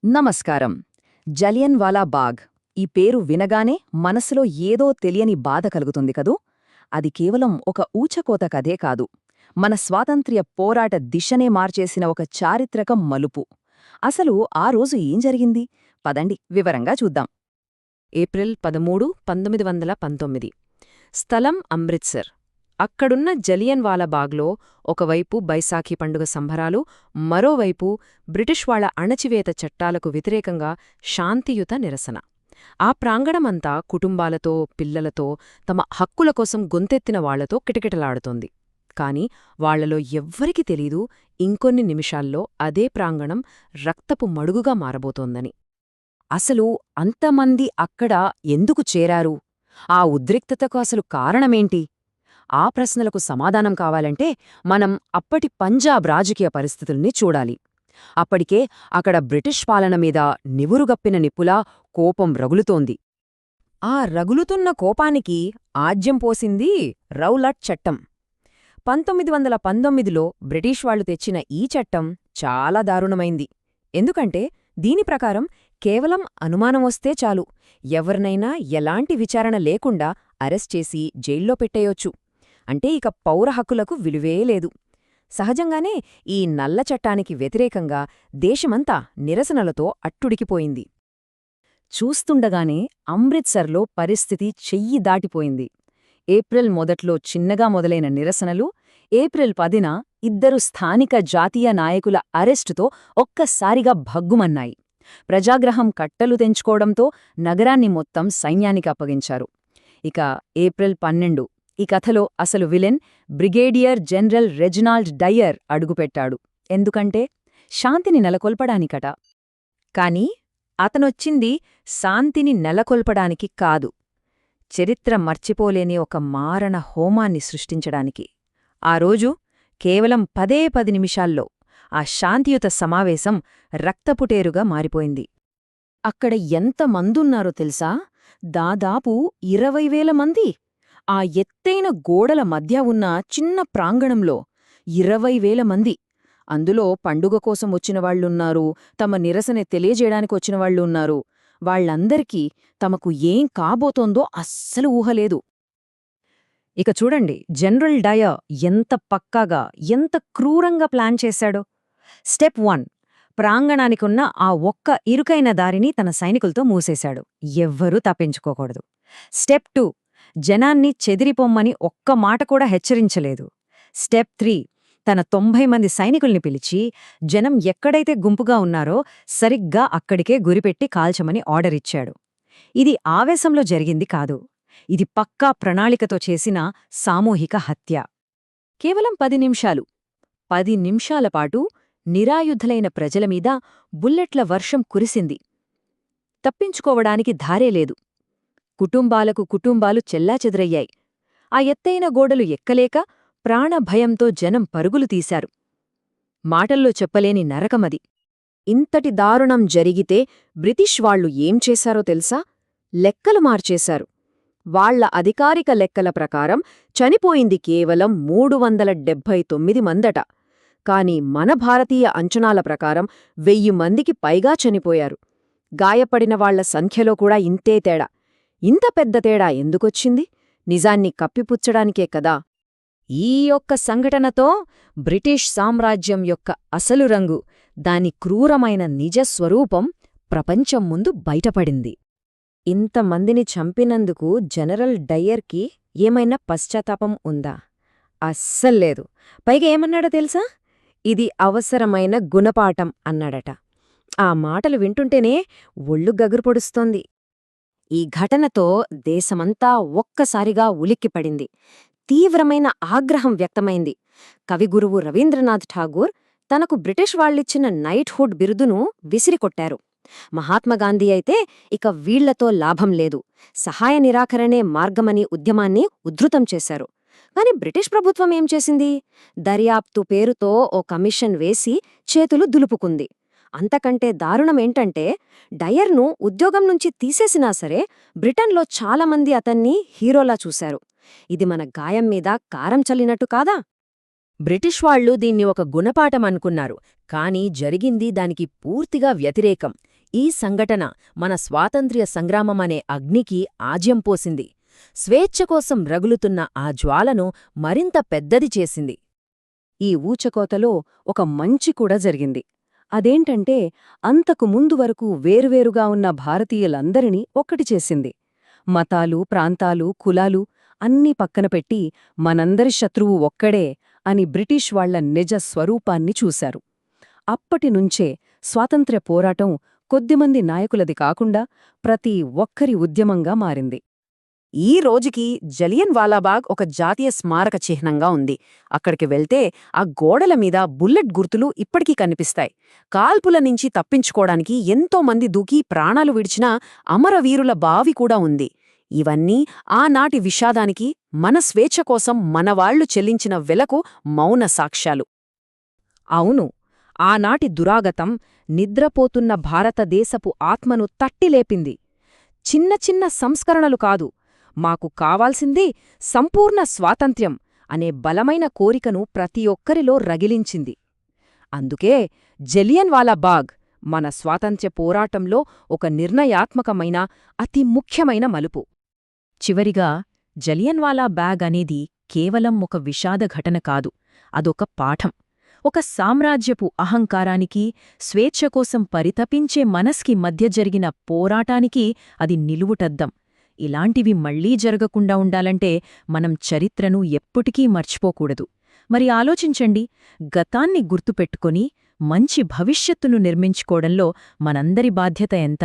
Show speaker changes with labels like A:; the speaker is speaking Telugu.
A: నమస్కారం. జలియన్వాలా బాగ్ ఈ పేరు వినగానే మనసులో ఏదో తెలియని బాధ కలుగుతుంది కదూ. అది కేవలం ఒక ఊచకోత కథే కాదు, మన స్వాతంత్ర్య పోరాట దిశనే మార్చేసిన ఒక చారిత్రక మలుపు. అసలు ఆ రోజు ఏం జరిగింది? పదండి వివరంగా చూద్దాం.
B: ఏప్రిల్ 13, 1919. స్థలం అమృత్సర్. అక్కడున్న జలియన్వాలాబాగ్లో ఒకవైపు బైసాఖీ పండుగ సంబరాలు, మరోవైపు బ్రిటిష్ వాళ్ల అణచివేత చట్టాలకు వ్యతిరేకంగా శాంతియుత నిరసన. ఆ ప్రాంగణమంతా కుటుంబాలతో, పిల్లలతో, తమ హక్కుల కోసం గొంతెత్తిన వాళ్లతో కిటకిటలాడుతోంది. కాని వాళ్లలో ఎవ్వరికీ తెలీదు, ఇంకొన్ని నిమిషాల్లో అదే ప్రాంగణం రక్తపు మడుగుగా మారబోతోందని.
A: అసలు అంతమంది అక్కడ ఎందుకు చేరారు? ఆ ఉద్రిక్తతకు అసలు కారణమేంటి? ఆ ప్రశ్నలకు సమాధానం కావాలంటే మనం అప్పటి పంజాబ్ రాజకీయ పరిస్థితుల్ని చూడాలి. అప్పటికే అక్కడ బ్రిటిష్ పాలన మీద నివురుగప్పిన నిప్పులా కోపం రగులుతోంది. ఆ రగులుతున్న కోపానికి ఆజ్యం పోసింది రౌలట్ చట్టం. 1919లో బ్రిటిష్ వాళ్లు తెచ్చిన ఈ చట్టం చాలా దారుణమైంది. ఎందుకంటే దీని ప్రకారం కేవలం అనుమానమొస్తే చాలు, ఎవరినైనా ఎలాంటి విచారణ లేకుండా అరెస్ట్ చేసి జైల్లో పెట్టేయొచ్చు. అంటే ఇక పౌర హక్కులకు విలువే లేదు. సహజంగానే ఈ నల్ల చట్టానికి వ్యతిరేకంగా దేశమంతా నిరసనలతో అట్టుడికిపోయింది. చూస్తుండగానే అమృత్సర్లో పరిస్థితి చెయ్యి దాటిపోయింది. ఏప్రిల్ మొదట్లో చిన్నగా మొదలైన నిరసనలు ఏప్రిల్ 10న ఇద్దరు స్థానిక జాతీయ నాయకుల అరెస్టుతో ఒక్కసారిగా భగ్గుమన్నాయి. ప్రజాగ్రహం కట్టలు తెంచుకోవడంతో నగరాన్ని మొత్తం సైన్యానికి అప్పగించారు. ఇక ఏప్రిల్ 12 ఈ కథలో అసలు విలెన్ బ్రిగేడియర్ జనరల్ రెజినాల్డ్ డయర్ అడుగుపెట్టాడు. ఎందుకంటే శాంతిని నెలకొల్పడానికట. కాని అతనొచ్చింది శాంతిని నెలకొల్పడానికి కాదు, చరిత్ర మర్చిపోలేని ఒక మారణ హోమాన్ని సృష్టించడానికి. ఆ రోజు కేవలం 10 నిమిషాల్లో ఆ శాంతియుత సమావేశం రక్తపుటేరుగా మారిపోయింది. అక్కడ ఎంతమందున్నారో తెలుసా? దాదాపు 20,000 మంది. ఆ ఎత్తైన గోడల మధ్య ఉన్న చిన్న ప్రాంగణంలో 20,000 మంది. అందులో పండుగ కోసం వచ్చినవాళ్లున్నారు, తమ నిరసన తెలియజేయడానికొచ్చినవాళ్లున్నారు. వాళ్లందరికీ తమకు ఏం కాబోతోందో అస్సలు ఊహలేదు. ఇక చూడండి, జనరల్ డయర్ ఎంత పక్కాగా, ఎంత క్రూరంగా ప్లాన్ చేశాడో. స్టెప్ 1, ప్రాంగణానికున్న ఆ ఒక్క ఇరుకైన దారిని తన సైనికులతో మూసేశాడు. ఎవ్వరూ తప్పించుకోకూడదు. స్టెప్ 2, జనాన్ని చెదిరిపోమ్మని ఒక్క మాట కూడా హెచ్చరించలేదు. స్టెప్ 3, తన 90 మంది సైనికుల్ని పిలిచి జనం ఎక్కడైతే గుంపుగా ఉన్నారో సరిగ్గా అక్కడికే గురిపెట్టి కాల్చమని ఆర్డరిచ్చాడు. ఇది ఆవేశంలో జరిగింది కాదు, ఇది పక్కా ప్రణాళికతో చేసిన సామూహిక హత్య. కేవలం 10 నిమిషాలు. 10 నిమిషాల పాటు నిరాయుధులైన ప్రజలమీద బుల్లెట్ల వర్షం కురిసింది. తప్పించుకోవడానికి ధారేలేదు. కుటుంబాలు చెల్లాచెదరయ్యాయి. ఆ ఎత్తైన గోడలు ఎక్కలేక ప్రాణభయంతో జనం పరుగులు తీశారు. మాటల్లో చెప్పలేని నరకమది. ఇంతటి దారుణం జరిగితే బ్రిటిష్ వాళ్లు ఏం చేశారో తెలుసా? లెక్కలు మార్చేశారు. వాళ్ల అధికారిక లెక్కల ప్రకారం చనిపోయింది కేవలం 379 మందట. కాని మన భారతీయ అంచనాల ప్రకారం 1000 మందికి పైగా చనిపోయారు. గాయపడిన వాళ్ల సంఖ్యలో కూడా ఇంతే తేడా. ఇంత పెద్ద తేడా ఎందుకొచ్చింది? నిజాన్ని కప్పిపుచ్చడానికే కదా. ఈ యొక్క సంఘటనతో బ్రిటిష్ సామ్రాజ్యం యొక్క అసలు రంగు, దాని క్రూరమైన నిజస్వరూపం ప్రపంచం ముందు బయటపడింది. ఇంతమందిని చంపినందుకు జనరల్ డయర్కి ఏమైనా పశ్చాత్తాపం ఉందా? అస్సల్లేదు. పైగా ఏమన్నాడో తెలుసా? ఇది అవసరమైన గుణపాఠం అన్నాడట. ఆ మాటలు వింటుంటేనే ఒళ్ళు గగురుపొడుస్తోంది. ఈ ఘటనతో దేశమంతా ఒక్కసారిగా ఉలిక్కిపడింది. తీవ్రమైన ఆగ్రహం వ్యక్తమైంది. కవిగురువు రవీంద్రనాథ్ ఠాగూర్ తనకు బ్రిటిష్ వాళ్లిచ్చిన నైట్హుడ్ బిరుదును విసిరికొట్టారు. మహాత్మాగాంధీ అయితే ఇక వీళ్లతో లాభం లేదు, సహాయ నిరాకరణే మార్గమని ఉద్యమాన్ని ఉద్ధృతం చేశారు. కాని బ్రిటిష్ ప్రభుత్వం ఏం చేసింది? దర్యాప్తు పేరుతో ఓ కమిషన్ వేసి చేతులు దులుపుకుంది. అంతకంటే దారుణమేంటంటే డయర్ను ఉద్యోగం నుంచి తీసేసినా సరే బ్రిటన్లో చాలామంది అతన్ని హీరోలా చూశారు. ఇది మన గాయం మీద కారం చల్లినట్టు కాదా? బ్రిటిష్ వాళ్లు దీన్ని ఒక గుణపాఠమనుకున్నారు. కాని జరిగింది దానికి పూర్తిగా వ్యతిరేకం.
B: ఈ సంఘటన మన స్వాతంత్ర్య సంగ్రామమనే అగ్నికి ఆజ్యం పోసింది. స్వేచ్ఛ కోసం రగులుతున్న ఆ జ్వాలను మరింత పెద్దది చేసింది.
A: ఈ ఊచకోతలో ఒక మంచి కూడా జరిగింది. అదేంటంటే అంతకు ముందు వరకు వేరువేరుగా ఉన్న భారతీయులందరినీ ఒక్కటి చేసింది. మతాలు, ప్రాంతాలు, కులాలు అన్నీ పక్కన పెట్టి మనందరి శత్రువు ఒక్కడే అని బ్రిటిష్ వాళ్ల నిజ స్వరూపాన్ని చూశారు. అప్పటినుంచే స్వాతంత్ర్య పోరాటం కొద్దిమంది నాయకులది కాకుండా ప్రతి ఒక్కరి ఉద్యమంగా మారింది. ఈ రోజుకి జలియన్ వాలాబాగ్ ఒక జాతీయ స్మారక చిహ్నంగా ఉంది. అక్కడికి వెళ్తే ఆ గోడల మీద బుల్లెట్ గుర్తులు ఇప్పటికీ కనిపిస్తాయి. కాల్పుల నుంచి తప్పించుకోవడానికి ఎంతోమంది దూకి ప్రాణాలు విడిచిన అమరవీరుల బావి కూడా ఉంది. ఇవన్నీ ఆనాటి విషాదానికి, మన స్వేచ్ఛ కోసం మనవాళ్లు చెల్లించిన వెలకు మౌన సాక్ష్యాలు.
B: అవును, ఆనాటి దురాగతం నిద్రపోతున్న భారతదేశపు ఆత్మను తట్టిలేపింది. చిన్న చిన్న సంస్కరణలు కాదు, మాకు కావాల్సింది సంపూర్ణ స్వాతంత్ర్యం అనే బలమైన కోరికను ప్రతి ఒక్కరిలో రగిలించింది. అందుకే జలియన్ వాలాబాగ్ మన స్వాతంత్ర్య పోరాటంలో ఒక నిర్ణయాత్మకమైన, అతి ముఖ్యమైన మలుపు. చివరిగా, జలియన్వాలా బాగ్ అనేది కేవలం ఒక విషాద ఘటన కాదు, అదొక పాఠం. ఒక సామ్రాజ్యపు అహంకారానికి, స్వేచ్ఛ కోసం పరితపించే మనస్కి మధ్య జరిగిన పోరాటానికి అది నిలువుటద్దం. ఇలాంటివి మళ్లీ జరగకుండా ఉండాలంటే మనం చరిత్రను ఎప్పటికీ మర్చిపోకూడదు. మరి ఆలోచించండి, గతాన్ని గుర్తుపెట్టుకొని మంచి భవిష్యత్తును నిర్మించుకోవడంలో మనందరి బాధ్యత ఎంత?